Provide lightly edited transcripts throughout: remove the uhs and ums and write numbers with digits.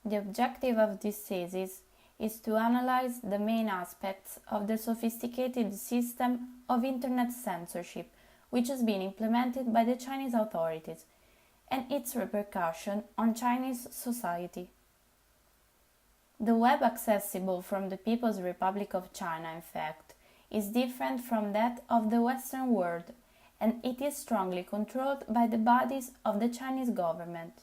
The objective of this thesis is to analyze the main aspects of the sophisticated system of internet censorship which has been implemented by the Chinese authorities and its repercussion on Chinese society. The web accessible from the People's Republic of China, in fact, is different from that of the Western world, and it is strongly controlled by the bodies of the Chinese government.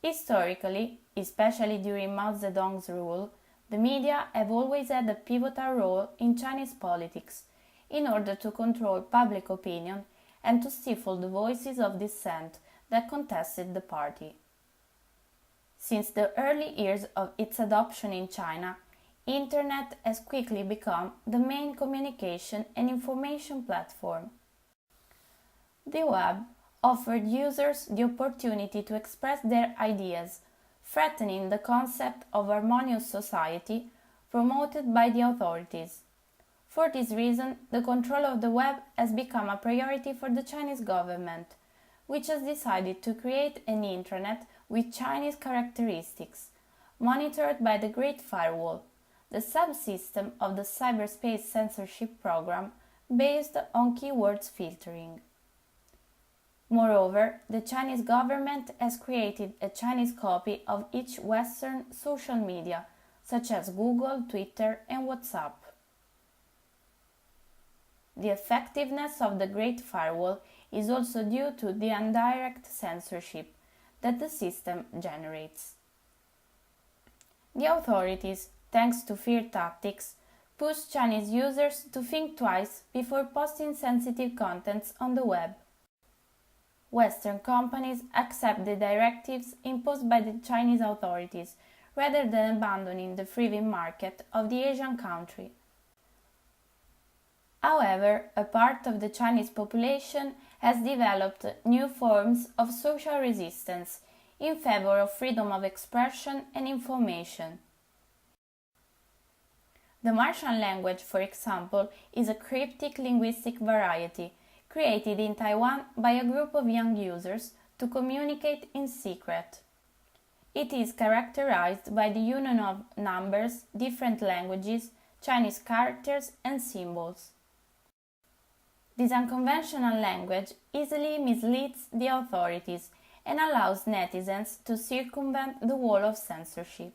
Historically, especially during Mao Zedong's rule, the media have always had a pivotal role in Chinese politics in order to control public opinion and to stifle the voices of dissent that contested the party. Since the early years of its adoption in China, Internet has quickly become the main communication and information platform. The web offered users the opportunity to express their ideas, threatening the concept of harmonious society promoted by the authorities. For this reason, the control of the web has become a priority for the Chinese government, which has decided to create an intranet with Chinese characteristics, monitored by the Great Firewall, the subsystem of the cyberspace censorship program based on keywords filtering. Moreover, the Chinese government has created a Chinese copy of each Western social media, such as Google, Twitter, and WhatsApp. The effectiveness of the Great Firewall is also due to the indirect censorship that the system generates. The authorities, thanks to fear tactics, push Chinese users to think twice before posting sensitive contents on the web. Western companies accept the directives imposed by the Chinese authorities rather than abandoning the free market of the Asian country. However, a part of the Chinese population has developed new forms of social resistance in favor of freedom of expression and information. The Martian language, for example, is a cryptic linguistic variety created in Taiwan by a group of young users to communicate in secret. It is characterized by the union of numbers, different languages, Chinese characters, and symbols. This unconventional language easily misleads the authorities and allows netizens to circumvent the wall of censorship.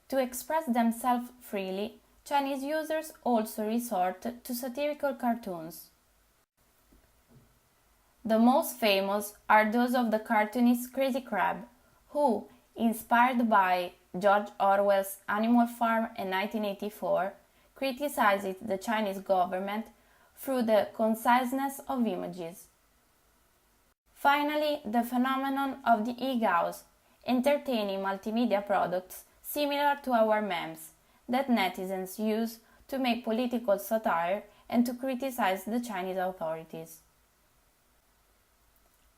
To express themselves freely, Chinese users also resort to satirical cartoons. The most famous are those of the cartoonist Crazy Crab, who, inspired by George Orwell's Animal Farm in 1984, criticizes the Chinese government through the conciseness of images. Finally, the phenomenon of the e-gauze, entertaining multimedia products similar to our memes that netizens use to make political satire and to criticize the Chinese authorities.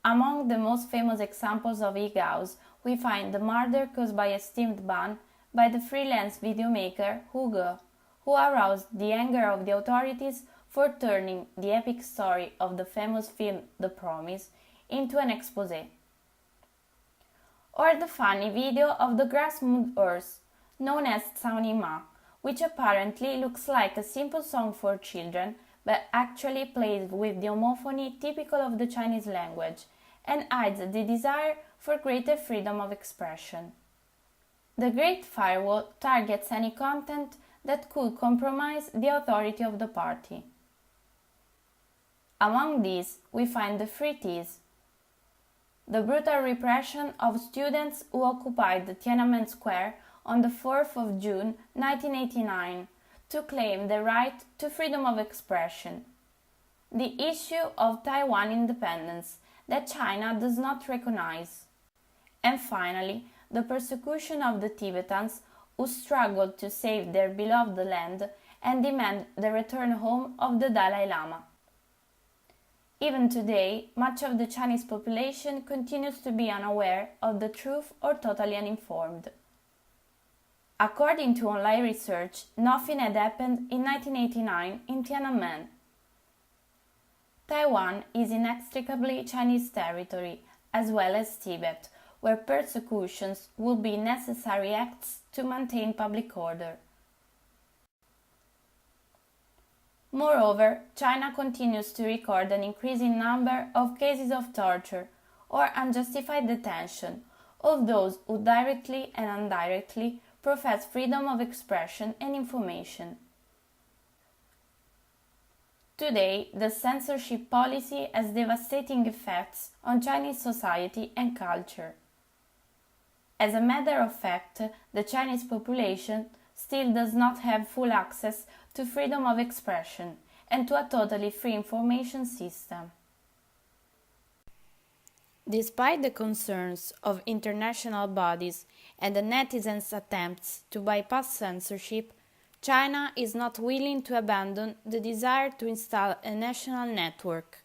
Among the most famous examples of e-gauze, we find the murder caused by a steamed bun by the freelance videomaker Hugo, who aroused the anger of the authorities for turning the epic story of the famous film The Promise into an exposé. Or the funny video of the grass mood horse, known as Cao Ma, which apparently looks like a simple song for children, but actually plays with the homophony typical of the Chinese language and hides the desire for greater freedom of expression. The Great Firewall targets any content that could compromise the authority of the party. Among these, we find the Free Teas, the brutal repression of students who occupied the Tiananmen Square on the 4th of June 1989 to claim the right to freedom of expression, the issue of Taiwan independence that China does not recognize, and finally, the persecution of the Tibetans who struggled to save their beloved land and demand the return home of the Dalai Lama. Even today, much of the Chinese population continues to be unaware of the truth or totally uninformed. According to online research, nothing had happened in 1989 in Tiananmen. Taiwan is inextricably Chinese territory, as well as Tibet, where persecutions would be necessary acts to maintain public order. Moreover, China continues to record an increasing number of cases of torture or unjustified detention of those who directly and indirectly profess freedom of expression and information. Today, the censorship policy has devastating effects on Chinese society and culture. As a matter of fact, the Chinese population still does not have full access to freedom of expression and to a totally free information system. Despite the concerns of international bodies and the netizens' attempts to bypass censorship, China is not willing to abandon the desire to install a national network.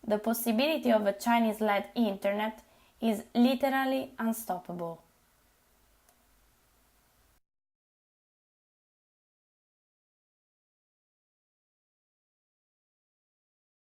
The possibility of a Chinese-led internet is literally unstoppable.